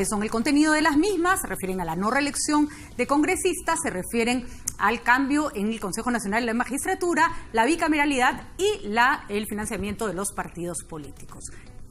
son el contenido de las mismas, se refieren a la no reelección de congresistas, se refieren al cambio en el Consejo Nacional de la Magistratura, la bicameralidad y el financiamiento de los partidos políticos.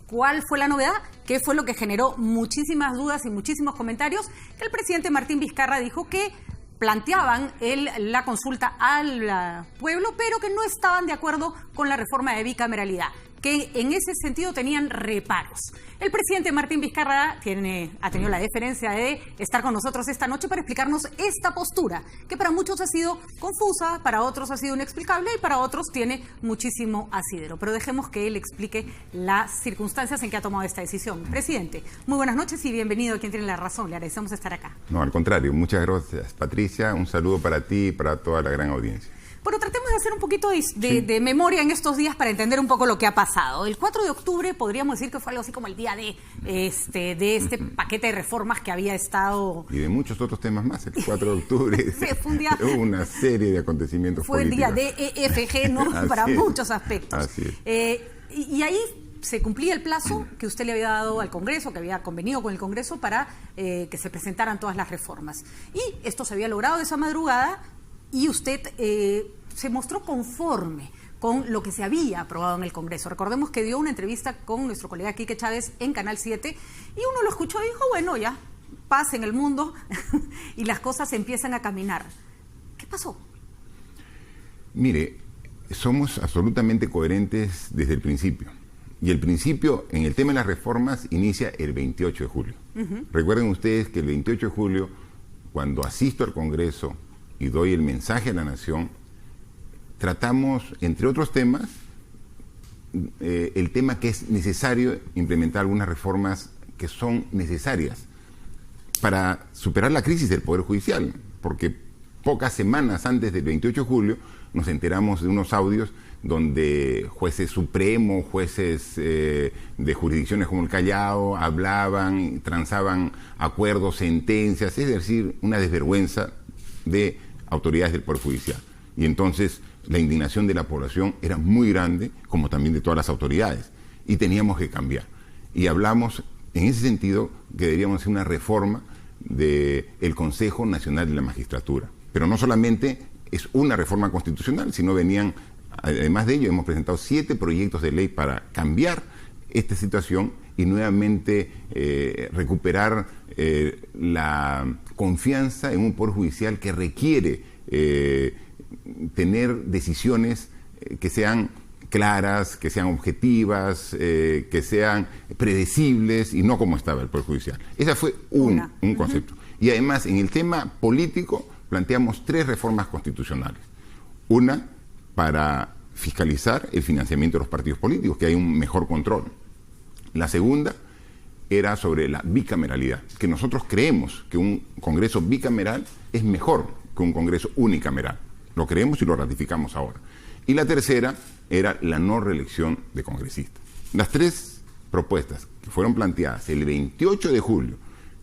¿Cuál fue la novedad? ¿Qué fue lo que generó muchísimas dudas y muchísimos comentarios? Que el presidente Martín Vizcarra dijo que planteaban la consulta al pueblo, pero que no estaban de acuerdo con la reforma de bicameralidad, que en ese sentido tenían reparos. El presidente Martín Vizcarra ha tenido la deferencia de estar con nosotros esta noche para explicarnos esta postura, que para muchos ha sido confusa, para otros ha sido inexplicable y para otros tiene muchísimo asidero. Pero dejemos que él explique las circunstancias en que ha tomado esta decisión. Presidente, muy buenas noches y bienvenido a Quien Tiene la Razón. Le agradecemos estar acá. No, al contrario. Muchas gracias, Patricia. Un saludo para ti y para toda la gran audiencia. Bueno, tratemos de hacer un poquito de memoria en estos días para entender un poco lo que ha pasado. El 4 de octubre podríamos decir que fue algo así como el día de este paquete de reformas que había estado... Y de muchos otros temas más. El 4 de octubre sí, fue un día... hubo una serie de acontecimientos políticos. Fue el día de EFG, ¿no? Para muchos aspectos. Así es. Y ahí se cumplía el plazo que usted le había dado al Congreso, que había convenido con el Congreso para que se presentaran todas las reformas. Y esto se había logrado esa madrugada y usted se mostró conforme con lo que se había aprobado en el Congreso. Recordemos que dio una entrevista con nuestro colega Quique Chávez en Canal 7 y uno lo escuchó y dijo, bueno, ya, paz en el mundo y las cosas empiezan a caminar. ¿Qué pasó? Mire, somos absolutamente coherentes desde el principio. Y el principio en el tema de las reformas inicia el 28 de julio. Recuerden ustedes que el 28 de julio, cuando asisto al Congreso y doy el mensaje a la Nación, tratamos, entre otros temas, el tema que es necesario implementar algunas reformas que son necesarias para superar la crisis del Poder Judicial, porque pocas semanas antes del 28 de julio nos enteramos de unos audios donde jueces supremos, jueces de jurisdicciones como el Callao, hablaban, transaban acuerdos, sentencias, es decir, una desvergüenza de autoridades del Poder Judicial. Y entonces la indignación de la población era muy grande, como también de todas las autoridades, y teníamos que cambiar. Y hablamos en ese sentido que deberíamos hacer una reforma del Consejo Nacional de la Magistratura. Pero no solamente es una reforma constitucional, sino además de ello, hemos presentado 7 proyectos de ley para cambiar esta situación y nuevamente recuperar la confianza en un Poder Judicial que requiere tener decisiones que sean claras, que sean objetivas, que sean predecibles y no como estaba el Poder Judicial. Ese fue un concepto. Y además, en el tema político, planteamos 3 reformas constitucionales. Una, para fiscalizar el financiamiento de los partidos políticos, que hay un mejor control. La segunda era sobre la bicameralidad, que nosotros creemos que un Congreso bicameral es mejor que un Congreso unicameral. Lo creemos y lo ratificamos ahora. Y la tercera era la no reelección de congresistas. Las 3 propuestas que fueron planteadas el 28 de julio,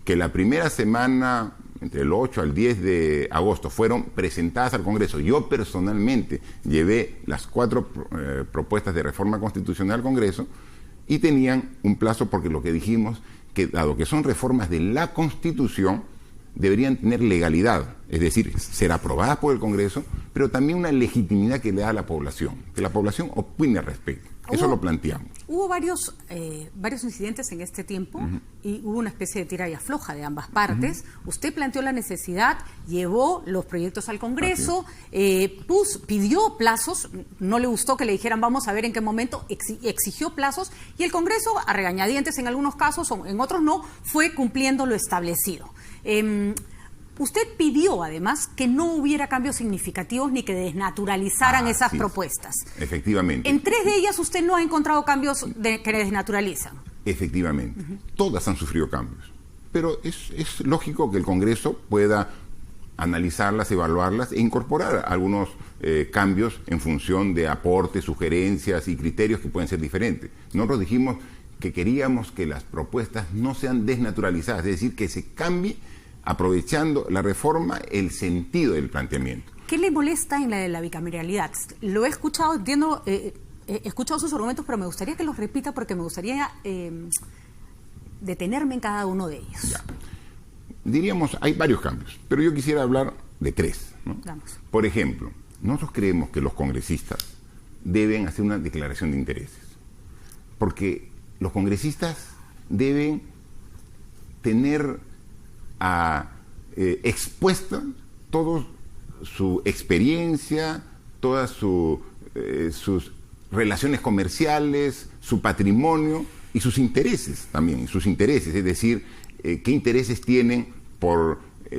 que la primera semana, entre el 8 al 10 de agosto, fueron presentadas al Congreso. Yo personalmente llevé las 4 propuestas de reforma constitucional al Congreso y tenían un plazo porque lo que dijimos, que dado que son reformas de la Constitución, deberían tener legalidad, es decir, ser aprobadas por el Congreso, pero también una legitimidad que le da a la población, que la población opine al respecto. Eso lo planteamos. Hubo varios incidentes en este tiempo y hubo una especie de tira y afloja de ambas partes. Usted planteó la necesidad, llevó los proyectos al Congreso, pidió plazos, no le gustó que le dijeran vamos a ver en qué momento, exigió plazos y el Congreso, a regañadientes en algunos casos, en otros no, fue cumpliendo lo establecido. Usted pidió, además, que no hubiera cambios significativos ni que desnaturalizaran esas propuestas. Efectivamente. En 3 de ellas usted no ha encontrado cambios que desnaturalizan. Efectivamente. Todas han sufrido cambios. Pero es lógico que el Congreso pueda analizarlas, evaluarlas e incorporar algunos cambios en función de aportes, sugerencias y criterios que pueden ser diferentes. Nosotros dijimos que queríamos que las propuestas no sean desnaturalizadas, es decir, que se cambie, aprovechando la reforma, el sentido del planteamiento. ¿Qué le molesta en la de la bicameralidad? Lo he escuchado, entiendo, he escuchado sus argumentos, pero me gustaría que los repita porque me gustaría detenerme en cada uno de ellos. Ya. Diríamos, hay varios cambios, pero yo quisiera hablar de 3, ¿no? Vamos. Por ejemplo, nosotros creemos que los congresistas deben hacer una declaración de intereses, porque los congresistas deben tener expuesta toda su experiencia, todas sus relaciones comerciales, su patrimonio y sus intereses también, es decir, qué intereses tienen por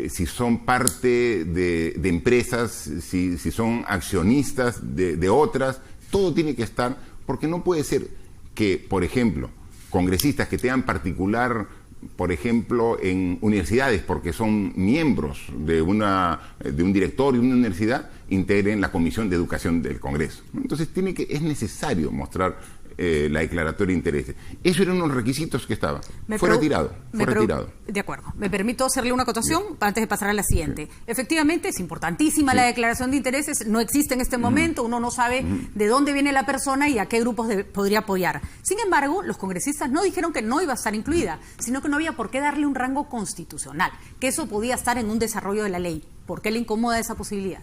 si son parte de empresas, si son accionistas de otras, todo tiene que estar, porque no puede ser que, por ejemplo, congresistas que tengan particular, por ejemplo, en universidades, porque son miembros de un directorio de una universidad, integren la Comisión de Educación del Congreso. Entonces es necesario mostrar la declaratoria de intereses. Esos eran unos requisitos que estaban. Fue retirado. De acuerdo. Me permito hacerle una acotación antes de pasar a la siguiente. Sí. Efectivamente, es importantísima la declaración de intereses. No existe en este momento. Uno no sabe de dónde viene la persona y a qué grupos podría apoyar. Sin embargo, los congresistas no dijeron que no iba a estar incluida, sino que no había por qué darle un rango constitucional, que eso podía estar en un desarrollo de la ley. ¿Por qué le incomoda esa posibilidad?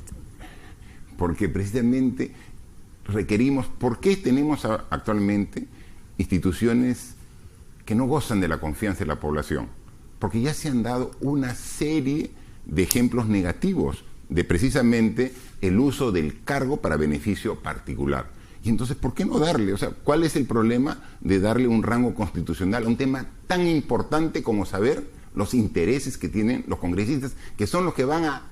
Porque precisamente requerimos, ¿por qué tenemos actualmente instituciones que no gozan de la confianza de la población? Porque ya se han dado una serie de ejemplos negativos de precisamente el uso del cargo para beneficio particular. Y entonces, ¿por qué no darle? O sea, ¿cuál es el problema de darle un rango constitucional a un tema tan importante como saber los intereses que tienen los congresistas, que son los que van a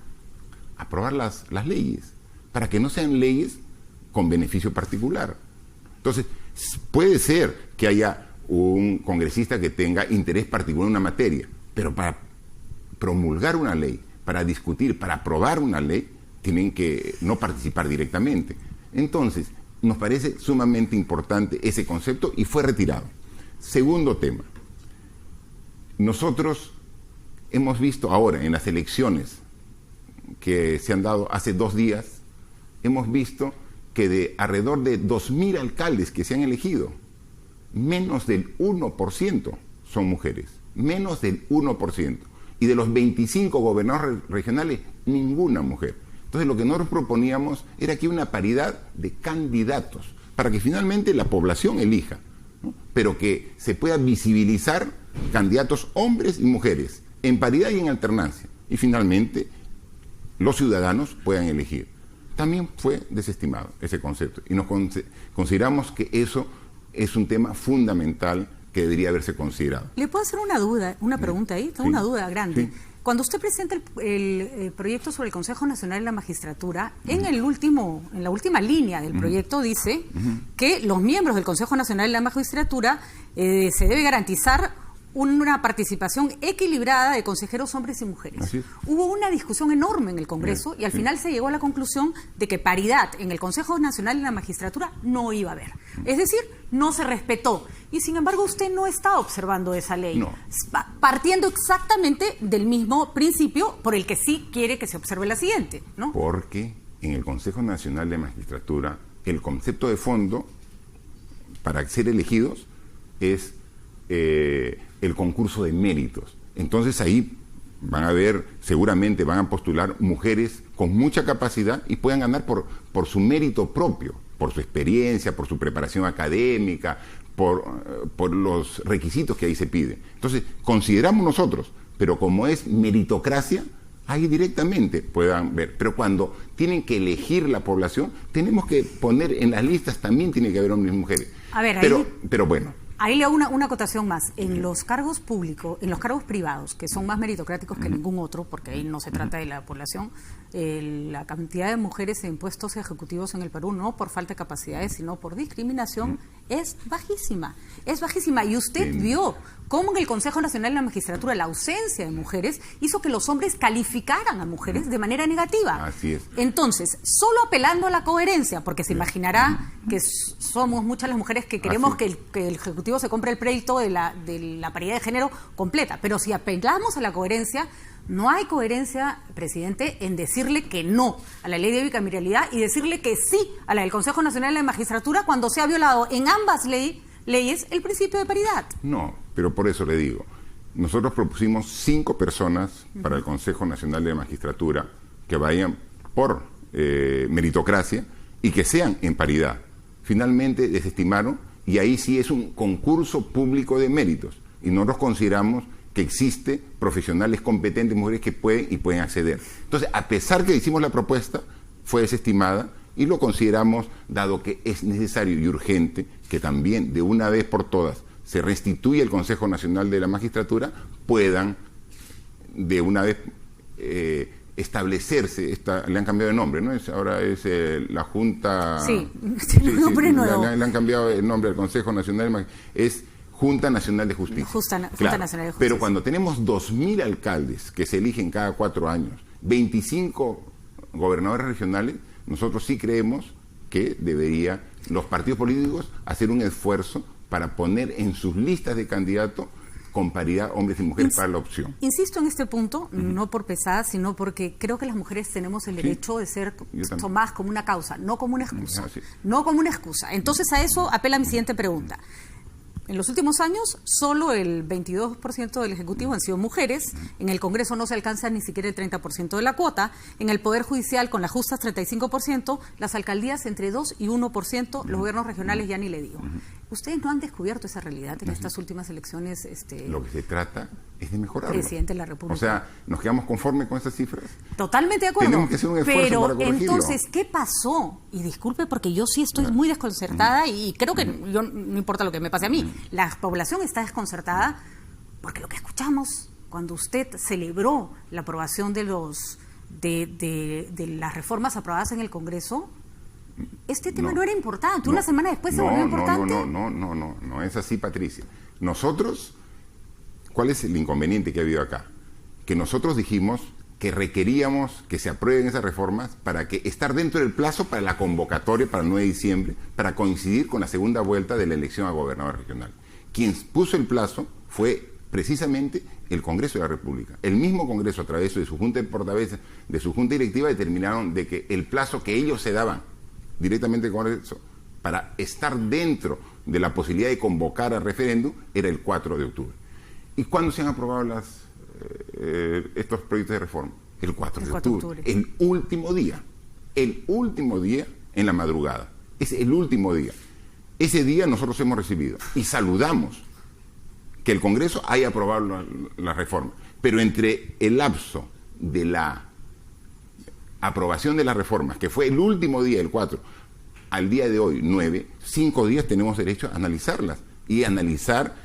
aprobar las leyes, para que no sean leyes con beneficio particular? Entonces, puede ser que haya un congresista que tenga interés particular en una materia, pero para promulgar una ley, para discutir, para aprobar una ley, tienen que no participar directamente. Entonces, nos parece sumamente importante ese concepto y fue retirado. Segundo tema. Nosotros hemos visto ahora en las elecciones que se han dado hace 2 días, hemos visto que de alrededor de 2.000 alcaldes que se han elegido, menos del 1% son mujeres, menos del 1%. Y de los 25 gobernadores regionales, ninguna mujer. Entonces lo que nosotros proponíamos era que una paridad de candidatos, para que finalmente la población elija, ¿no? Pero que se pueda visibilizar candidatos hombres y mujeres, en paridad y en alternancia. Y finalmente los ciudadanos puedan elegir. También fue desestimado ese concepto y nos consideramos que eso es un tema fundamental que debería haberse considerado. ¿Le puedo hacer una pregunta ahí? Tengo una duda grande. Sí. Cuando usted presenta el proyecto sobre el Consejo Nacional de la Magistratura, en la última línea del proyecto dice que los miembros del Consejo Nacional de la Magistratura se debe garantizar una participación equilibrada de consejeros hombres y mujeres. Hubo una discusión enorme en el Congreso y al final se llegó a la conclusión de que paridad en el Consejo Nacional de la Magistratura no iba a haber. Es decir, no se respetó. Y sin embargo, usted no está observando esa ley. No. Partiendo exactamente del mismo principio por el que sí quiere que se observe la siguiente, ¿no? Porque en el Consejo Nacional de Magistratura, el concepto de fondo para ser elegidos es el concurso de méritos. Entonces ahí van a ver, seguramente van a postular mujeres con mucha capacidad y puedan ganar por su mérito propio, por su experiencia, por su preparación académica, por los requisitos que ahí se piden. Entonces, consideramos nosotros, pero como es meritocracia, ahí directamente puedan ver. Pero cuando tienen que elegir la población, tenemos que poner en las listas, también tiene que haber hombres y mujeres. A ver, pero bueno. Ahí le hago una acotación más. En los cargos públicos, en los cargos privados, que son más meritocráticos que ningún otro, porque ahí no se trata de la población, la cantidad de mujeres en puestos ejecutivos en el Perú, no por falta de capacidades, sino por discriminación, es bajísima. Es bajísima. Y usted vio cómo en el Consejo Nacional de la Magistratura la ausencia de mujeres hizo que los hombres calificaran a mujeres de manera negativa. Así es. Entonces, solo apelando a la coherencia, porque se imaginará que somos muchas las mujeres que queremos que el Ejecutivo se compre el crédito de la paridad de género completa, pero si apelamos a la coherencia, no hay coherencia, presidente, en decirle que no a la ley de bicameralidad y decirle que sí a la del Consejo Nacional de la Magistratura cuando se ha violado en ambas leyes leyes el principio de paridad. No, pero por eso le digo, nosotros propusimos 5 personas para el Consejo Nacional de la Magistratura que vayan por meritocracia y que sean en paridad. Finalmente desestimaron y ahí sí es un concurso público de méritos y nosotros consideramos que existe profesionales competentes, mujeres que pueden acceder. Entonces, a pesar que hicimos la propuesta, fue desestimada y lo consideramos, dado que es necesario y urgente que también de una vez por todas se restituya el Consejo Nacional de la Magistratura, puedan de una vez establecerse, le han cambiado de nombre, ¿no? Ahora es la Junta... Sí, tiene un nombre nuevo. Le han cambiado el nombre al Consejo Nacional de la Magistratura. Es Junta Nacional de Justicia. Junta Claro, Nacional de Justicia. Pero cuando tenemos 2.000 alcaldes que se eligen cada 4 años, 25 gobernadores regionales, nosotros sí creemos que debería los partidos políticos hacer un esfuerzo para poner en sus listas de candidatos con paridad hombres y mujeres para la opción. Insisto en este punto, no por pesada, sino porque creo que las mujeres tenemos el derecho de ser tomadas como una causa, no como una excusa. No como una excusa. Entonces a eso apela mi siguiente pregunta. En los últimos años, solo el 22% del Ejecutivo han sido mujeres. En el Congreso no se alcanza ni siquiera el 30% de la cuota. En el Poder Judicial, con las justas, 35%. Las alcaldías, entre 2 y 1%. Los gobiernos regionales, ya ni le digo. ¿Ustedes no han descubierto esa realidad en estas últimas elecciones? Lo que se trata es de mejorarlo. Presidente de la República. O sea, ¿nos quedamos conformes con esas cifras? Totalmente de acuerdo. Tenemos que hacer un esfuerzo para corregirlo. Entonces, ¿qué pasó? Y disculpe porque yo sí estoy muy desconcertada y creo que yo, no importa lo que me pase a mí, la población está desconcertada porque lo que escuchamos cuando usted celebró la aprobación de las reformas aprobadas en el Congreso, este tema no era importante. Una semana después se volvió importante. No es así, Patricia. Nosotros, ¿cuál es el inconveniente que ha habido acá? Que nosotros dijimos que requeríamos que se aprueben esas reformas para que estar dentro del plazo para la convocatoria para el 9 de diciembre, para coincidir con la segunda vuelta de la elección a gobernador regional. Quien puso el plazo fue precisamente el Congreso de la República. El mismo Congreso, a través de su Junta de Portavoces, de su Junta Directiva, determinaron de que el plazo que ellos se daban directamente al Congreso para estar dentro de la posibilidad de convocar al referéndum era el 4 de octubre. ¿Y cuándo se han aprobado estos proyectos de reforma? El 4 de octubre. El último día en la madrugada. Es el último día. Ese día nosotros hemos recibido y saludamos que el Congreso haya aprobado la reforma. Pero entre el lapso de la aprobación de las reformas, que fue el último día, el 4, al día de hoy, 9, 5 días tenemos derecho a analizarlas y analizar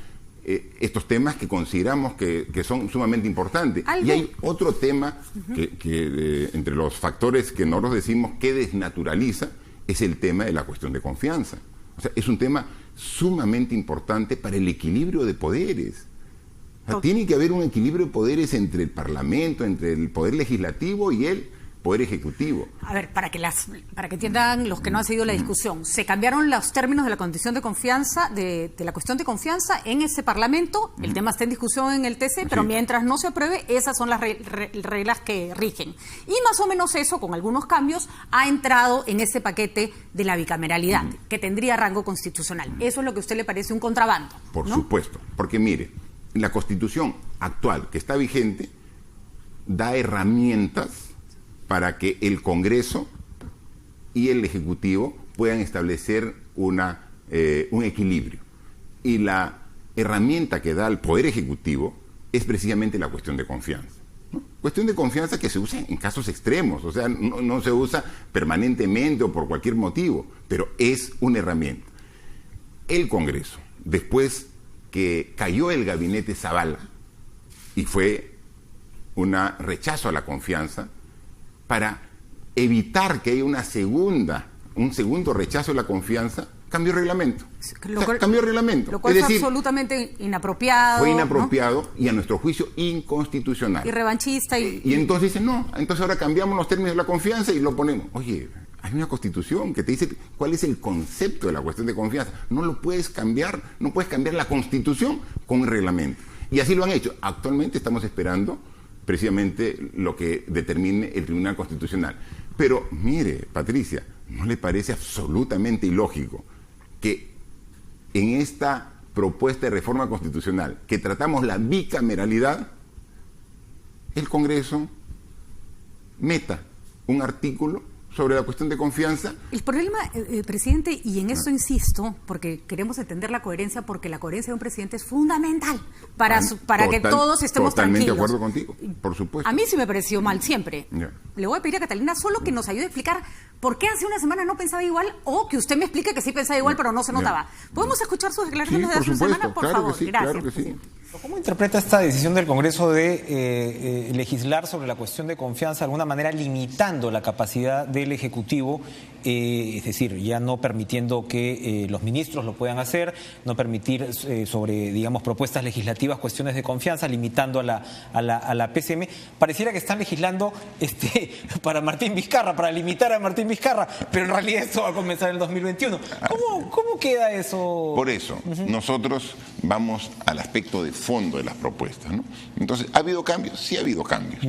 estos temas que consideramos que son sumamente importantes. Y hay otro tema que entre los factores que nosotros decimos que desnaturaliza es el tema de la cuestión de confianza. O sea, es un tema sumamente importante para el equilibrio de poderes. O sea, tiene que haber un equilibrio de poderes entre el Parlamento, entre el Poder Legislativo y el Poder Ejecutivo. A ver, para que entiendan los que no han seguido la discusión, se cambiaron los términos de la condición de confianza, de la cuestión de confianza en ese Parlamento. El tema está en discusión en el TC, pero mientras no se apruebe, esas son las reglas que rigen. Y más o menos eso, con algunos cambios, ha entrado en ese paquete de la bicameralidad, que tendría rango constitucional. Eso es lo que a usted le parece un contrabando, Por ¿no? supuesto, porque mire, la Constitución actual que está vigente da herramientas para que el Congreso y el Ejecutivo puedan establecer un equilibrio. Y la herramienta que da el Poder Ejecutivo es precisamente la cuestión de confianza, ¿no? Cuestión de confianza que se usa en casos extremos, o sea, no se usa permanentemente o por cualquier motivo, pero es una herramienta. El Congreso, después que cayó el gabinete Zavala y fue un rechazo a la confianza, para evitar que haya un segundo rechazo de la confianza, cambió el reglamento. Cambió el reglamento. Lo cual es decir, absolutamente inapropiado. Fue inapropiado, ¿no? Y a nuestro juicio inconstitucional. Y revanchista. Y entonces dicen, no, entonces ahora cambiamos los términos de la confianza y lo ponemos. Oye, hay una Constitución que te dice cuál es el concepto de la cuestión de confianza. No lo puedes cambiar, no puedes cambiar la Constitución con el reglamento. Y así lo han hecho. Actualmente estamos esperando precisamente lo que determine el Tribunal Constitucional. Pero mire, Patricia, ¿no le parece absolutamente ilógico que en esta propuesta de reforma constitucional, que tratamos la bicameralidad, el Congreso meta un artículo sobre la cuestión de confianza. El problema, presidente, y en eso insisto, porque queremos entender la coherencia, porque la coherencia de un presidente es fundamental para que todos estemos totalmente tranquilos. De acuerdo contigo, por supuesto. A mí sí me pareció mal siempre. Ya. Le voy a pedir a Catalina solo que nos ayude a explicar por qué hace una semana no pensaba igual, o que usted me explique que sí pensaba igual, pero no se notaba. ¿Podemos escuchar sus declaraciones de hace una semana, por favor? Que sí, gracias. Claro que sí. ¿Cómo interpreta esta decisión del Congreso de legislar sobre la cuestión de confianza, de alguna manera limitando la capacidad del Ejecutivo, es decir, ya no permitiendo que los ministros lo puedan hacer, no permitir sobre, digamos, propuestas legislativas, cuestiones de confianza, limitando a la PCM? Pareciera que están legislando para Martín Vizcarra, para limitar a Martín Vizcarra, pero en realidad esto va a comenzar en el 2021. ¿Cómo queda eso? Por eso, nosotros vamos al aspecto de fondo de las propuestas, ¿no? Entonces, ¿ha habido cambios? Sí ha habido cambios.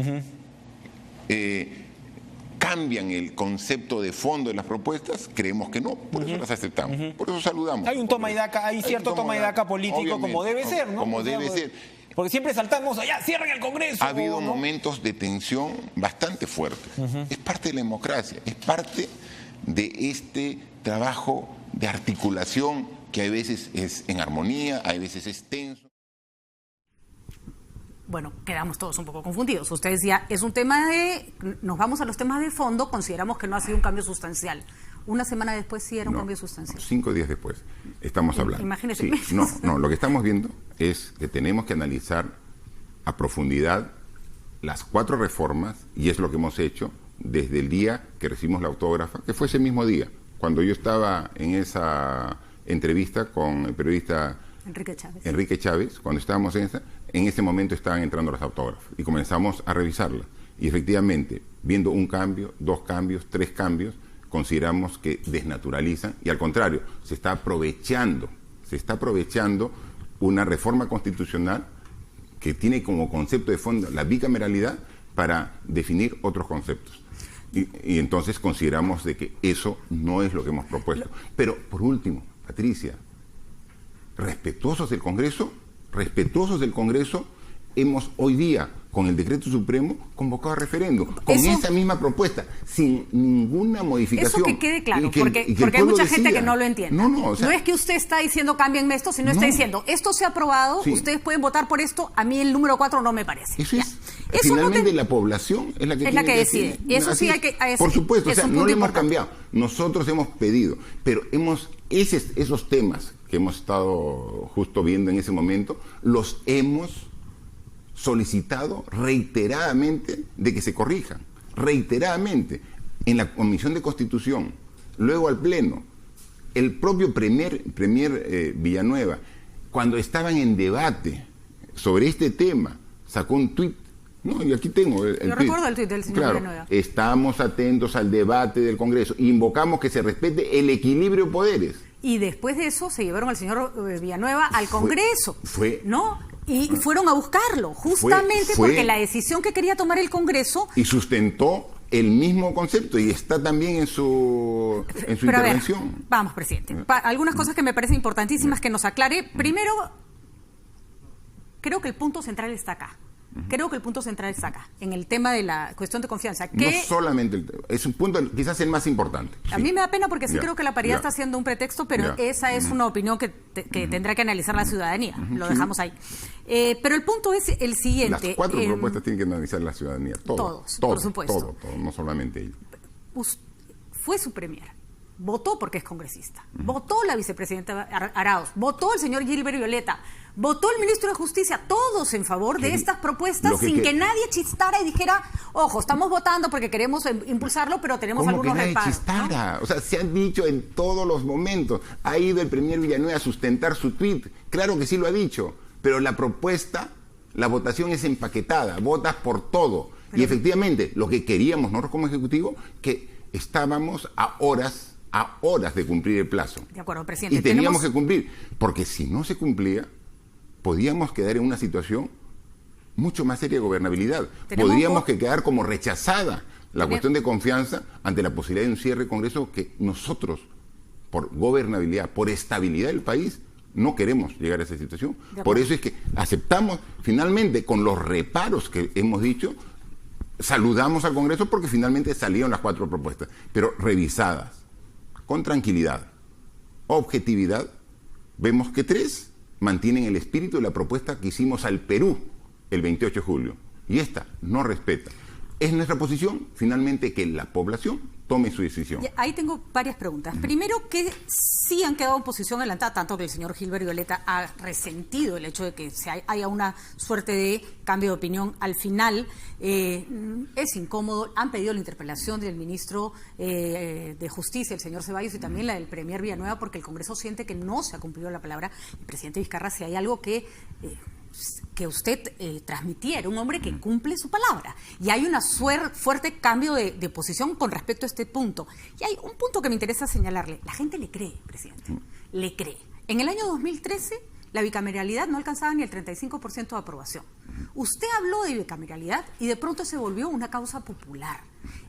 ¿Cambian el concepto de fondo de las propuestas? Creemos que no, por eso las aceptamos, por eso saludamos. Hay un toma y daca, hay cierto toma y daca político, como debe ser, ¿no? Como debe ser. Porque siempre saltamos allá, cierren el Congreso. Ha habido ¿no? momentos de tensión bastante fuertes. Es parte de la democracia, es parte de este trabajo de articulación que a veces es en armonía, a veces es tenso. Bueno, quedamos todos un poco confundidos. Usted decía, es un tema nos vamos a los temas de fondo, consideramos que no ha sido un cambio sustancial. Una semana después sí era un cambio sustancial. 5 días después estamos hablando. Imagínese. Sí, no, lo que estamos viendo es que tenemos que analizar a profundidad las 4 reformas, y es lo que hemos hecho desde el día que recibimos la autógrafa, que fue ese mismo día, cuando yo estaba en esa entrevista con el periodista Enrique Chávez, cuando estábamos en ese momento estaban entrando las autógrafas y comenzamos a revisarlas. Y efectivamente, viendo un cambio, 2 cambios, 3 cambios, consideramos que desnaturalizan y al contrario, se está aprovechando una reforma constitucional que tiene como concepto de fondo la bicameralidad para definir otros conceptos. Y entonces consideramos de que eso no es lo que hemos propuesto. Pero, por último, Patricia, respetuosos del Congreso, hemos hoy día, con el decreto supremo, convocado a referéndum, con esa misma propuesta, sin ninguna modificación. Eso que quede claro, porque hay mucha gente que no lo entiende. No es que usted está diciendo cámbienme esto, sino está diciendo, esto se ha aprobado, ustedes pueden votar por esto, a mí el número 4 no me parece. Eso es. Finalmente la población es la que decide. Eso sí hay que... Por supuesto, no lo hemos cambiado. Nosotros hemos pedido, pero esos temas que hemos estado justo viendo en ese momento, los hemos solicitado reiteradamente de que se corrijan, reiteradamente, en la Comisión de Constitución, luego al Pleno, el propio premier Villanueva, cuando estaban en debate sobre este tema, sacó un tuit. No, y aquí tengo el tuit. Recuerdo el tuit del señor Villanueva. Estamos atentos al debate del Congreso, invocamos que se respete el equilibrio de poderes. Y después de eso se llevaron al señor Villanueva al Congreso, ¿no? Y fueron a buscarlo, justamente porque la decisión que quería tomar el Congreso... Y sustentó el mismo concepto, y está también en su intervención. A ver, vamos, presidente. Algunas cosas que me parecen importantísimas que nos aclare. Primero, creo que el punto central está acá. En el tema de la cuestión de confianza. No solamente, es un punto quizás el más importante. A mí me da pena porque sí creo que la paridad está siendo un pretexto, pero esa es una opinión que tendrá que analizar la ciudadanía. Lo dejamos ahí. Pero el punto es el siguiente. Las 4 propuestas tienen que analizar la ciudadanía. Todos, por supuesto. Todo, no solamente ellos. Fue su premier. Votó porque es congresista. Votó la vicepresidenta Arauz. Votó el señor Gilbert Violeta. Votó el ministro de Justicia. Todos en favor de estas propuestas sin que nadie chistara y dijera, ojo, estamos votando porque queremos impulsarlo, pero tenemos algunos reparos. Chistara? ¿No? O sea, se han dicho en todos los momentos. Ha ido el premier Villanueva a sustentar su tuit. Claro que sí lo ha dicho. Pero la propuesta, la votación es empaquetada. Votas por todo. Y efectivamente, lo que queríamos nosotros como Ejecutivo, que estábamos a horas de cumplir el plazo. De acuerdo, presidente. Y teníamos que cumplir, porque si no se cumplía, podíamos quedar en una situación mucho más seria de gobernabilidad. Podríamos quedar como rechazada la cuestión de confianza ante la posibilidad de un cierre de Congreso que nosotros, por gobernabilidad, por estabilidad del país, no queremos llegar a esa situación. Por eso es que aceptamos finalmente, con los reparos que hemos dicho, saludamos al Congreso porque finalmente salieron las 4 propuestas, pero revisadas, con tranquilidad, objetividad, vemos que 3 mantienen el espíritu de la propuesta que hicimos al Perú el 28 de julio. Y esta no respeta. Es nuestra posición, finalmente, que la población tome su decisión. Ahí tengo varias preguntas. Primero, que sí han quedado en posición adelantada, tanto que el señor Gilbert Violeta ha resentido el hecho de que haya una suerte de cambio de opinión al final. Es incómodo. Han pedido la interpelación del ministro de Justicia, el señor Ceballos, y también la del premier Villanueva, porque el Congreso siente que no se ha cumplido la palabra. El presidente Vizcarra, si hay algo que usted transmitiera, un hombre que cumple su palabra. Y hay un fuerte cambio de posición con respecto a este punto. Y hay un punto que me interesa señalarle. La gente le cree, presidente. Le cree. En el año 2013, la bicameralidad no alcanzaba ni el 35% de aprobación. Usted habló de bicameralidad y de pronto se volvió una causa popular.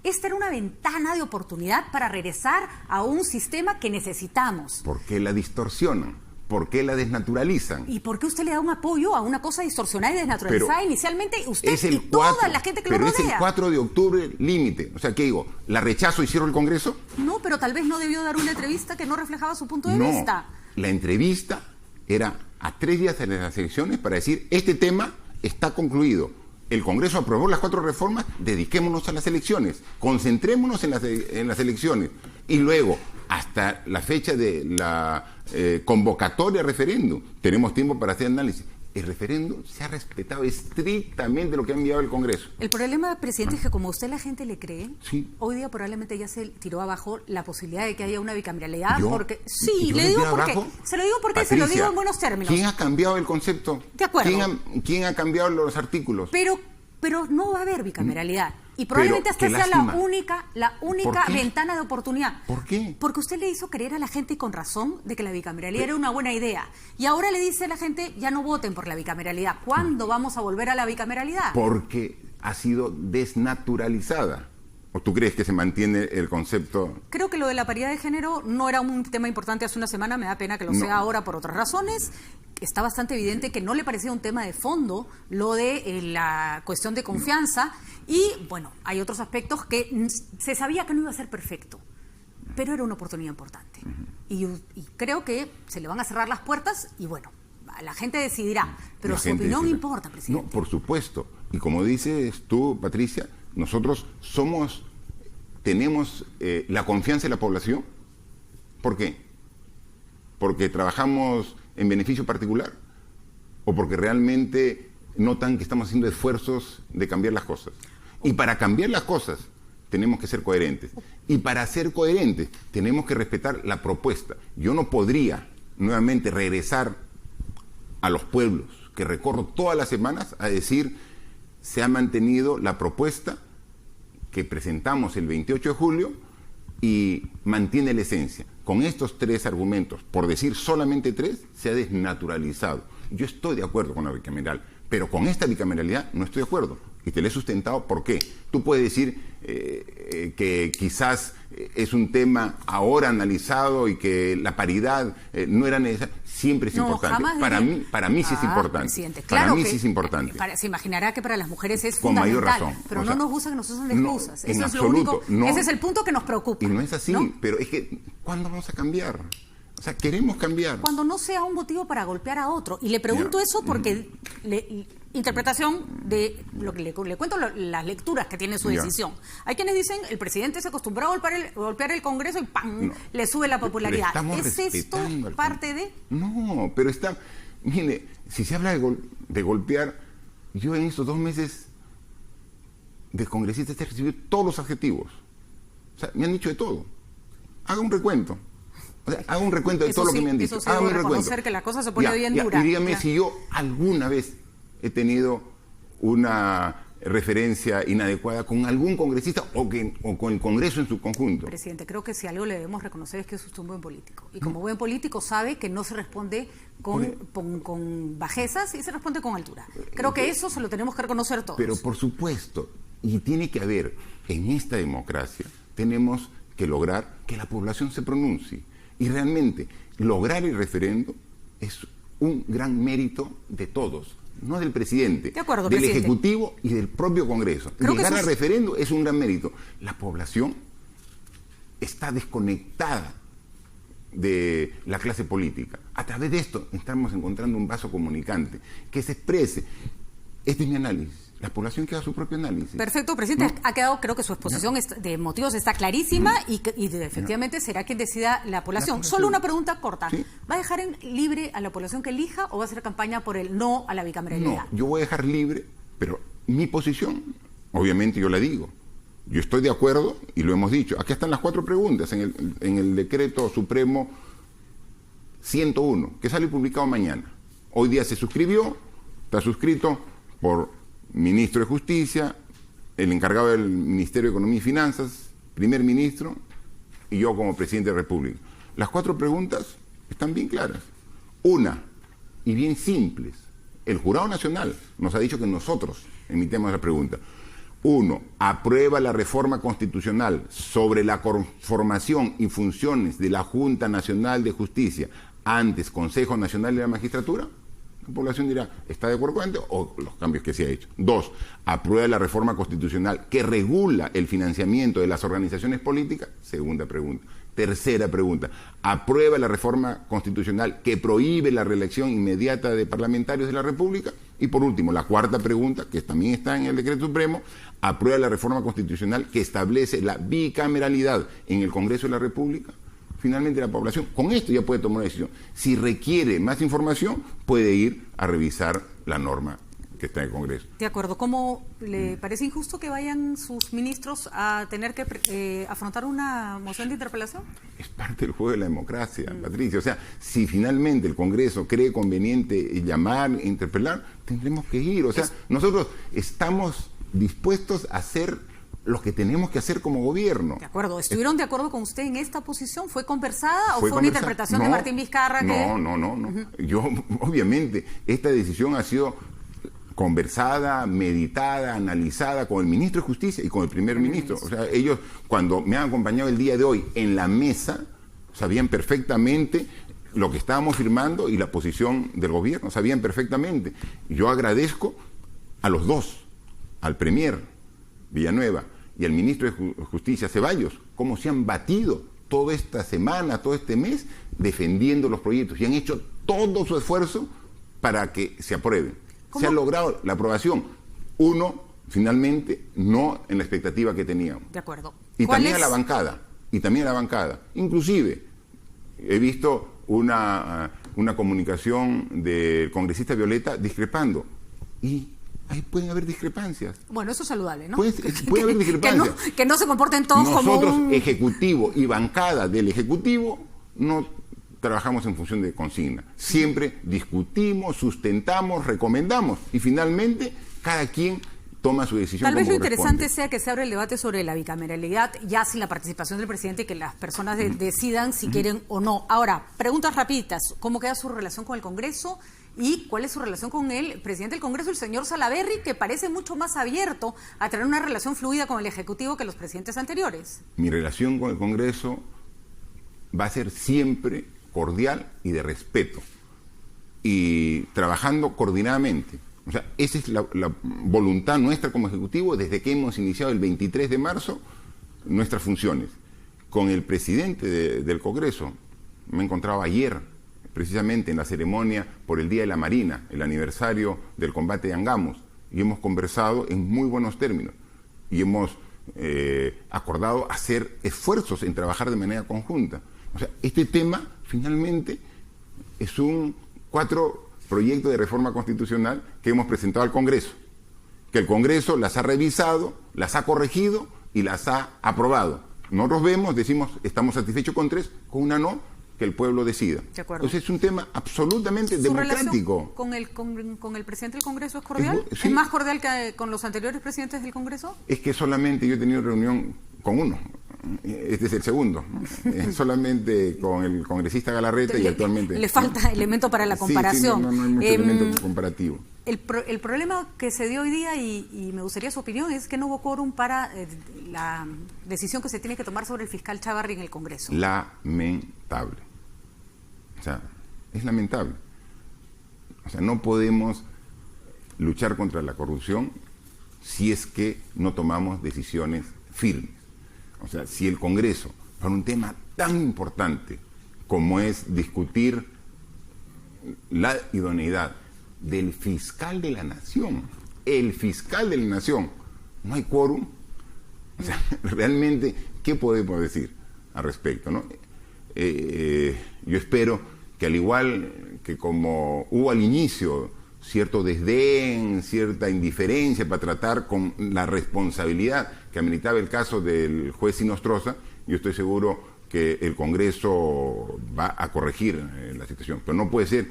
Esta era una ventana de oportunidad para regresar a un sistema que necesitamos. ¿Por qué la distorsionan? ¿Por qué la desnaturalizan? ¿Y por qué usted le da un apoyo a una cosa distorsionada y desnaturalizada inicialmente? Usted es el y toda la gente que lo rodea. Pero es el 4 de octubre límite. O sea, ¿qué digo? ¿La rechazo y cierro el Congreso? No, pero tal vez no debió dar una entrevista que no reflejaba su punto de vista. La entrevista era a 3 días de las elecciones para decir, este tema está concluido. El Congreso aprobó las 4 reformas, dediquémonos a las elecciones, concentrémonos en las elecciones. Y luego, hasta la fecha de la convocatoria a referéndum, tenemos tiempo para hacer análisis. El referéndum se ha respetado estrictamente lo que ha enviado el Congreso. El problema, presidente, es que como usted la gente le cree, sí, hoy día probablemente ya se tiró abajo la posibilidad de que haya una bicameralidad. Porque sí, le digo porque se lo digo porque Patricia, se lo digo en buenos términos. ¿Quién ha cambiado el concepto? De acuerdo. ¿Quién ha cambiado los artículos? Pero no va a haber bicameralidad. Y probablemente esta sea la única ventana de oportunidad. ¿Por qué? Porque usted le hizo creer a la gente, y con razón, de que la bicameralidad era una buena idea. Y ahora le dice a la gente, ya no voten por la bicameralidad. ¿Cuándo vamos a volver a la bicameralidad? Porque ha sido desnaturalizada. ¿O tú crees que se mantiene el concepto? Creo que lo de la paridad de género no era un tema importante hace una semana, me da pena que lo sea ahora por otras razones. Está bastante evidente que no le parecía un tema de fondo lo de la cuestión de confianza y, bueno, hay otros aspectos que se sabía que no iba a ser perfecto, pero era una oportunidad importante. Y creo que se le van a cerrar las puertas y, bueno, la gente decidirá, pero su opinión importa, presidente. No, por supuesto. Y como dices tú, Patricia, nosotros tenemos la confianza de la población. ¿Por qué? ¿Porque trabajamos en beneficio particular? ¿O porque realmente notan que estamos haciendo esfuerzos de cambiar las cosas? Y para cambiar las cosas tenemos que ser coherentes. Y para ser coherentes tenemos que respetar la propuesta. Yo no podría nuevamente regresar a los pueblos que recorro todas las semanas a decir, se ha mantenido la propuesta que presentamos el 28 de julio y mantiene la esencia. Con estos 3 argumentos, por decir solamente 3, se ha desnaturalizado. Yo estoy de acuerdo con la bicameral, pero con esta bicameralidad no estoy de acuerdo. Y te lo he sustentado. ¿Por qué? Tú puedes decir que quizás es un tema ahora analizado y que la paridad no era necesaria. Siempre es importante. Para mí sí es importante. Para mí sí es importante. Se imaginará que para las mujeres es fundamental. Con mayor razón. Pero no nos gusta que nos usen de excusas. En absoluto. Ese es el punto que nos preocupa. Y no es así. ¿No? Pero es que, ¿cuándo vamos a cambiar? O sea, queremos cambiar. Cuando no sea un motivo para golpear a otro. Y le pregunto eso porque interpretación de lo que le cuento, las lecturas que tiene su decisión. Hay quienes dicen, el presidente se acostumbró a golpear el Congreso y ¡pam! Le sube la popularidad. ¿Es esto parte de...? No, pero mire, si se habla de golpear, yo en estos 2 meses de congresistas he recibido todos los adjetivos. O sea, me han dicho de todo. Haga un recuento. O sea, haga un recuento de todo lo que me han dicho. Haga un recuento. Que la cosa se pone bien dura. Y dígame si yo alguna vez he tenido una referencia inadecuada con algún congresista o con el Congreso en su conjunto. Presidente, creo que si algo le debemos reconocer es que es usted un buen político. Y como buen político sabe que no se responde con bajezas y se responde con altura. Creo que eso se lo tenemos que reconocer todos. Pero por supuesto, y tiene que haber, en esta democracia, tenemos que lograr que la población se pronuncie. Y realmente, lograr el referendo es un gran mérito de todos, no del presidente, de acuerdo, del presidente. Ejecutivo y del propio Congreso. Creo Llegar que a referendo es un gran mérito. La población está desconectada de la clase política. A través de esto estamos encontrando un vaso comunicante que se exprese. Este es mi análisis. La población que haga su propio análisis. Perfecto, presidente. ¿No? Ha quedado, creo que su exposición de motivos está clarísima y efectivamente será quien decida la población. Solo una pregunta corta. Sí. ¿Va a dejar libre a la población que elija o va a hacer campaña por el no a la bicameralidad? No, yo voy a dejar libre, pero mi posición, obviamente yo la digo. Yo estoy de acuerdo y lo hemos dicho. Aquí están las 4 preguntas en el decreto supremo 101, que sale publicado mañana. Hoy día se suscribió, está suscrito por ministro de Justicia, el encargado del Ministerio de Economía y Finanzas, primer ministro y yo como presidente de la República. Las 4 preguntas están bien claras. Una, y bien simples. El Jurado Nacional nos ha dicho que nosotros emitemos la pregunta. 1. Aprueba la reforma constitucional sobre la conformación y funciones de la Junta Nacional de Justicia, antes Consejo Nacional de la Magistratura. La población dirá, ¿está de acuerdo con esto? O los cambios que se ha hecho. 2. Aprueba la reforma constitucional que regula el financiamiento de las organizaciones políticas. Segunda pregunta. Tercera pregunta. Aprueba la reforma constitucional que prohíbe la reelección inmediata de parlamentarios de la República. Y por último, la 4ª pregunta, que también está en el decreto supremo, aprueba la reforma constitucional que establece la bicameralidad en el Congreso de la República. Finalmente la población, con esto ya puede tomar una decisión. Si requiere más información, puede ir a revisar la norma que está en el Congreso. De acuerdo. ¿Cómo le parece injusto que vayan sus ministros a tener que afrontar una moción de interpelación? Es parte del juego de la democracia, Patricia. O sea, si finalmente el Congreso cree conveniente llamar, interpelar, tendremos que ir. O sea, nosotros estamos dispuestos a hacer lo que tenemos que hacer como gobierno. De acuerdo. ¿Estuvieron de acuerdo con usted en esta posición? ¿Fue conversada o fue una conversada. interpretación de Martín Vizcarra? No. Yo, obviamente, esta decisión ha sido conversada, meditada, analizada con el ministro de Justicia y con el primer ministro. O sea, ellos, cuando me han acompañado el día de hoy en la mesa, sabían perfectamente lo que estábamos firmando y la posición del gobierno, sabían perfectamente. Yo agradezco a los dos, al premier Villanueva y al ministro de Justicia Ceballos, cómo se han batido toda esta semana, todo este mes, defendiendo los proyectos y han hecho todo su esfuerzo para que se aprueben. ¿Cómo? Se ha logrado la aprobación. Uno, finalmente, no en la expectativa que teníamos. De acuerdo. Y también a la bancada. Inclusive, he visto una comunicación del congresista Violeta discrepando. Y ahí pueden haber discrepancias. Bueno, eso es saludable, ¿no? Puede haber discrepancias. Que no se comporten todos Nosotros, como un... Ejecutivo y bancada del Ejecutivo, no trabajamos en función de consigna. Siempre discutimos, sustentamos, recomendamos y finalmente cada quien toma su decisión. Tal vez como lo interesante corresponde. sea que se abra el debate sobre la bicameralidad ya sin la participación del presidente y que las personas decidan si quieren o no. Ahora, preguntas rapiditas. ¿Cómo queda su relación con el Congreso? ¿Y cuál es su relación con el presidente del Congreso, el señor Salaverry, que parece mucho más abierto a tener una relación fluida con el Ejecutivo que los presidentes anteriores? Mi relación con el Congreso va a ser siempre cordial y de respeto. Y trabajando coordinadamente. O sea, esa es la voluntad nuestra como Ejecutivo desde que hemos iniciado el 23 de marzo nuestras funciones. Con el presidente del Congreso, me encontraba ayer, precisamente en la ceremonia por el Día de la Marina, el aniversario del combate de Angamos, y hemos conversado en muy buenos términos. Y hemos acordado hacer esfuerzos en trabajar de manera conjunta. O sea, este tema, finalmente, es un 4 proyectos de reforma constitucional que hemos presentado al Congreso, que el Congreso las ha revisado, las ha corregido y las ha aprobado. Nosotros vemos, decimos, estamos satisfechos con 3, con una no, que el pueblo decida. De acuerdo. Entonces es un tema absolutamente ¿Su democrático. relación con el presidente del Congreso es cordial? Sí. ¿Es más cordial que con los anteriores presidentes del Congreso? Es que solamente yo he tenido reunión con uno. Este es el segundo, ¿no? Solamente con el congresista Galarreta y actualmente... Le falta elemento para la comparación. Sí, no hay mucho elemento comparativo. El problema que se dio hoy día, y me gustaría su opinión, es que no hubo quórum para la decisión que se tiene que tomar sobre el fiscal Chávarri en el Congreso. Lamentable. O sea, es lamentable. O sea, no podemos luchar contra la corrupción si es que no tomamos decisiones firmes. O sea, si el Congreso, para un tema tan importante como es discutir la idoneidad del fiscal de la Nación, el fiscal de la Nación, no hay quórum, o sea, realmente, ¿qué podemos decir al respecto, no? Yo espero que, al igual que como hubo al inicio cierto desdén, cierta indiferencia para tratar con la responsabilidad que ameritaba el caso del juez Sinostroza, yo estoy seguro que el Congreso va a corregir la situación. Pero no puede ser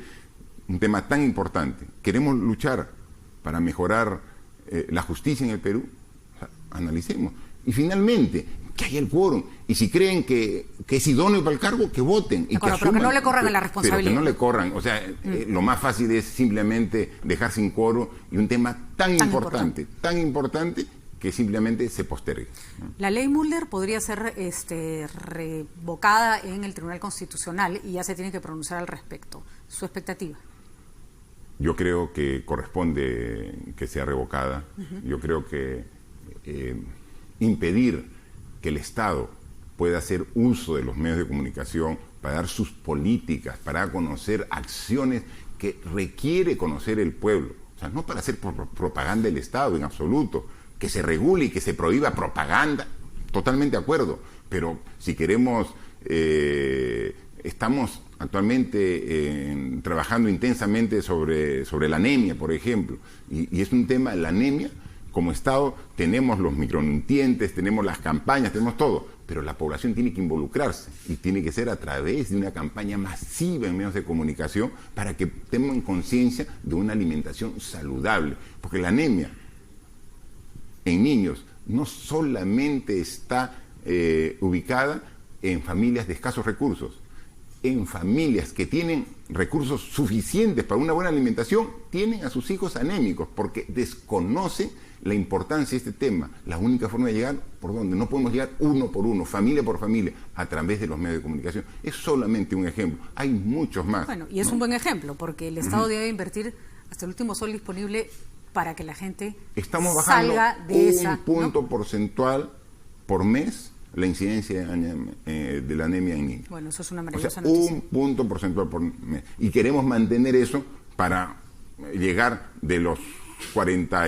un tema tan importante. Queremos luchar para mejorar la justicia en el Perú. O sea, analicemos. Y finalmente, que haya el quórum. Y si creen que es idóneo para el cargo, que voten. Y acuerdo, que asuman, pero que no le corran a la responsabilidad. Pero que no le corran. O sea, lo más fácil es simplemente dejar sin quórum y un tema tan importante que simplemente se postergue. La ley Mulder podría ser revocada en el Tribunal Constitucional y ya se tiene que pronunciar al respecto. ¿Su expectativa? Yo creo que corresponde que sea revocada. Yo creo que impedir que el Estado pueda hacer uso de los medios de comunicación para dar sus políticas, para conocer acciones que requiere conocer el pueblo. O sea, no para hacer propaganda del Estado en absoluto, que se regule y que se prohíba propaganda, totalmente de acuerdo. Pero si queremos, estamos actualmente trabajando intensamente sobre la anemia, por ejemplo, y es un tema, la anemia. Como Estado tenemos los micronutrientes, tenemos las campañas, tenemos todo, pero la población tiene que involucrarse y tiene que ser a través de una campaña masiva en medios de comunicación para que tengan conciencia de una alimentación saludable, porque la anemia en niños no solamente está ubicada en familias de escasos recursos, en familias que tienen recursos suficientes para una buena alimentación, tienen a sus hijos anémicos porque desconocen la importancia de este tema. La única forma de llegar, ¿por dónde? No podemos llegar uno por uno, familia por familia, a través de los medios de comunicación. Es solamente un ejemplo. Hay muchos más. Bueno, y es un buen ejemplo, porque el Estado debe invertir hasta el último sol disponible para que la gente salga de esa... Estamos bajando un punto porcentual por mes la incidencia de la anemia en niños. Bueno, eso es una maravillosa noticia. Un punto porcentual por mes. Y queremos mantener eso para llegar de los 40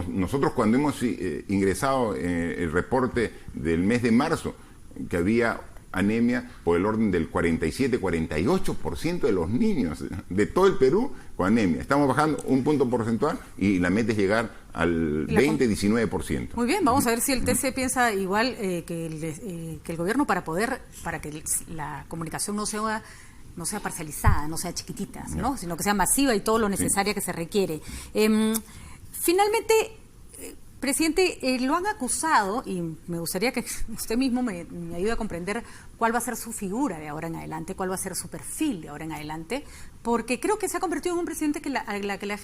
nosotros cuando hemos ingresado el reporte del mes de marzo, que había anemia por el orden del 47-48% de los niños de todo el Perú con anemia. Estamos bajando un punto porcentual y la meta es llegar al 20-19%. Muy bien, vamos a ver si el TC piensa igual que el gobierno para que la comunicación no sea parcializada, no sea chiquitita, ¿no? Sino que sea masiva y todo lo necesario que se requiere. Finalmente, presidente, lo han acusado, y me gustaría que usted mismo me ayude a comprender cuál va a ser su figura de ahora en adelante, cuál va a ser su perfil de ahora en adelante, porque creo que se ha convertido en un presidente en la que la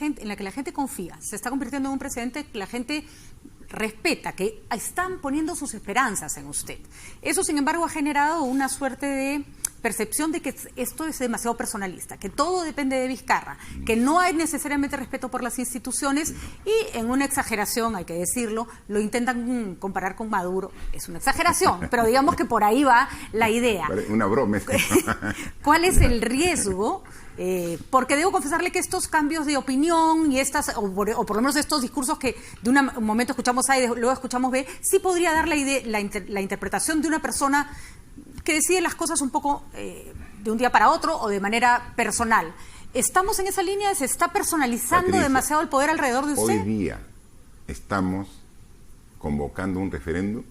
gente confía, se está convirtiendo en un presidente que la gente respeta, que están poniendo sus esperanzas en usted. Eso, sin embargo, ha generado una suerte de percepción de que esto es demasiado personalista, que todo depende de Vizcarra, que no hay necesariamente respeto por las instituciones y, en una exageración, hay que decirlo, lo intentan comparar con Maduro. Es una exageración, pero digamos que por ahí va la idea. Una broma. ¿Cuál es el riesgo? Porque debo confesarle que estos cambios de opinión y o por lo menos estos discursos que de un momento escuchamos A y luego escuchamos B, sí podría dar la interpretación de una persona que decide las cosas un poco de un día para otro o de manera personal. ¿Estamos en esa línea? ¿Se está personalizando Patricia, demasiado el poder alrededor de usted? Hoy día estamos convocando un referéndum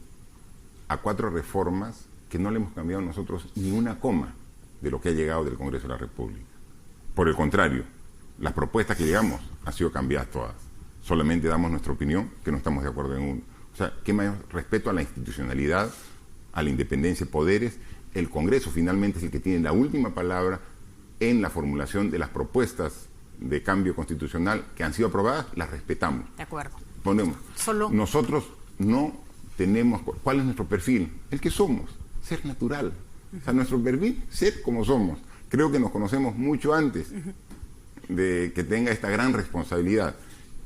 a 4 reformas que no le hemos cambiado nosotros ni una coma de lo que ha llegado del Congreso de la República. Por el contrario, las propuestas que llegamos han sido cambiadas todas. Solamente damos nuestra opinión, que no estamos de acuerdo en uno. O sea, ¿qué más? Respeto a la institucionalidad, a la independencia de poderes. El Congreso finalmente es el que tiene la última palabra en la formulación de las propuestas de cambio constitucional que han sido aprobadas, las respetamos. De acuerdo. Nosotros no tenemos... ¿Cuál es nuestro perfil? El que somos, ser natural. O sea, nuestro perfil, ser como somos. creo que nos conocemos mucho antes de que tenga esta gran responsabilidad.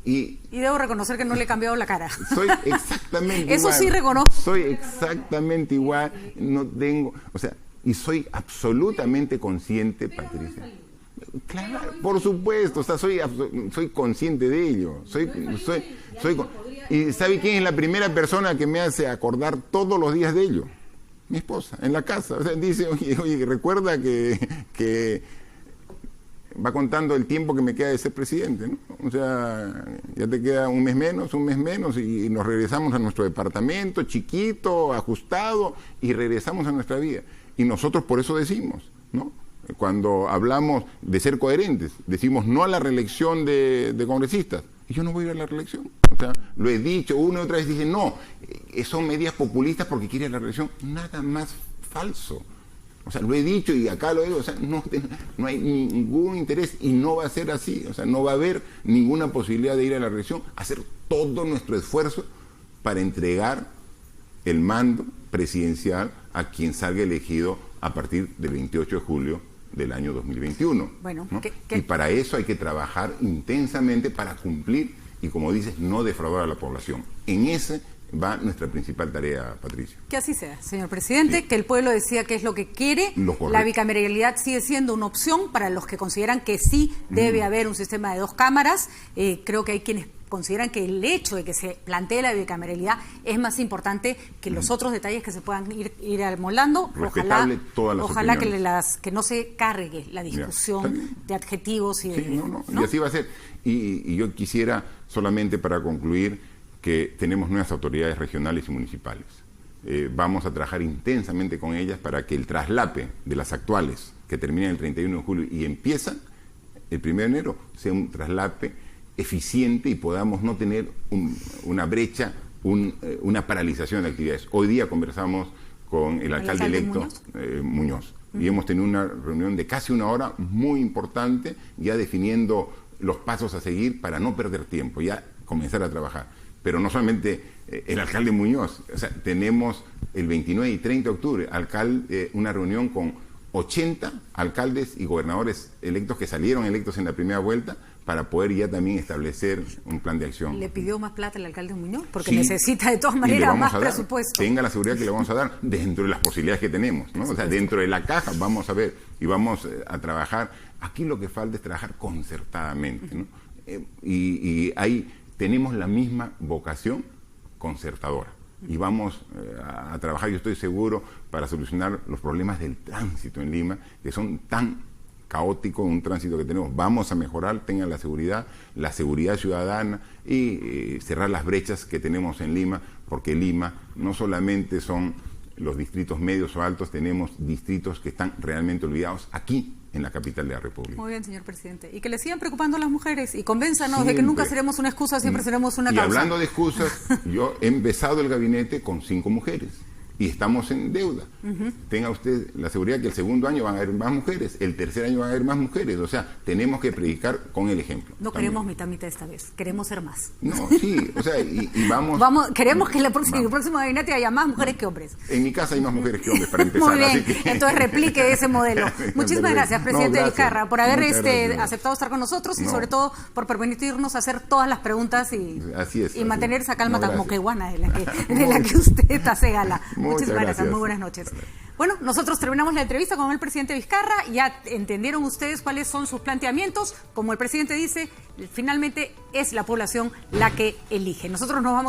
Y debo reconocer que no le he cambiado la cara. Soy exactamente igual. Eso sí reconozco. Soy exactamente igual, no tengo, y soy absolutamente consciente, Patricia. Claro, por supuesto, soy consciente de ello. ¿Y sabe quién es la primera persona que me hace acordar todos los días de ello? Mi esposa, en la casa. Dice, oye, recuerda que va contando el tiempo que me queda de ser presidente, ¿no? Ya te queda un mes menos, y nos regresamos a nuestro departamento, chiquito, ajustado, y regresamos a nuestra vida. Y nosotros por eso decimos, ¿no? Cuando hablamos de ser coherentes, decimos no a la reelección de congresistas. Y yo no voy a ir a la reelección. Lo he dicho una y otra vez, dije, no, son medidas populistas porque quiere la reelección. Nada más falso. Lo he dicho y acá lo digo, no hay ningún interés y no va a ser así. No va a haber ninguna posibilidad de ir a la reelección, hacer todo nuestro esfuerzo para entregar el mando presidencial a quien salga elegido a partir del 28 de julio del año 2021. Bueno, ¿no? Y para eso hay que trabajar intensamente para cumplir y, como dices, no defraudar a la población. En ese va nuestra principal tarea, Patricia. Que así sea, señor presidente, sí. Que el pueblo decida qué es lo que quiere. La bicameralidad sigue siendo una opción para los que consideran que sí debe haber un sistema de 2 cámaras. Creo que hay quienes consideran que el hecho de que se plantee la bicameralidad es más importante que los otros detalles que se puedan ir amoldando. Ojalá que no se cargue la discusión de adjetivos y de... ¿no? Y así va a ser. Y yo quisiera, solamente para concluir, que tenemos nuevas autoridades regionales y municipales. Vamos a trabajar intensamente con ellas para que el traslape de las actuales, que terminan el 31 de julio y empiezan el 1 de enero, sea un traslape eficiente y podamos no tener una brecha, una paralización de actividades. Hoy día conversamos con el alcalde electo Muñoz y hemos tenido una reunión de casi 1 hora muy importante, ya definiendo los pasos a seguir para no perder tiempo, ya comenzar a trabajar. Pero no solamente el alcalde Muñoz, tenemos el 29 y 30 de octubre una reunión con 80 alcaldes y gobernadores electos que salieron electos en la primera vuelta para poder ya también establecer un plan de acción. ¿Le pidió más plata el alcalde Muñoz? Porque necesita de todas maneras más presupuesto. Tenga la seguridad que le vamos a dar dentro de las posibilidades que tenemos, ¿no? Dentro de la caja vamos a ver y vamos a trabajar. Aquí lo que falta es trabajar concertadamente, ¿no? Y ahí tenemos la misma vocación concertadora. Y vamos a trabajar, yo estoy seguro, para solucionar los problemas del tránsito en Lima, que son tan caóticos, un tránsito que tenemos. Vamos a mejorar, tengan la seguridad ciudadana y cerrar las brechas que tenemos en Lima, porque Lima no solamente son los distritos medios o altos, tenemos distritos que están realmente olvidados aquí, en la capital de la República. Muy bien, señor presidente. Y que le sigan preocupando a las mujeres y convénzanos de que nunca seremos una excusa, siempre seremos una causa. Y hablando de excusas, yo he empezado el gabinete con 5 mujeres y estamos en deuda. Tenga usted la seguridad que el segundo año van a haber más mujeres, el tercer año van a haber más mujeres. Tenemos que predicar con el ejemplo. No queremos mitad esta vez, queremos ser más. No, sí, y vamos... Queremos que en el próximo gabinete haya más mujeres que hombres. En mi casa hay más mujeres que hombres, para empezar. Muy bien, así que... entonces replique ese modelo. Muchísimas gracias, presidente Vizcarra, por haber aceptado estar con nosotros y sobre todo por permitirnos hacer todas las preguntas y mantener esa calma tan moqueguana de la que usted hace gala. Muchísimas gracias, muy buenas noches. Bueno, nosotros terminamos la entrevista con el presidente Vizcarra. Ya entendieron ustedes cuáles son sus planteamientos. Como el presidente dice, finalmente es la población la que elige. Nosotros nos vamos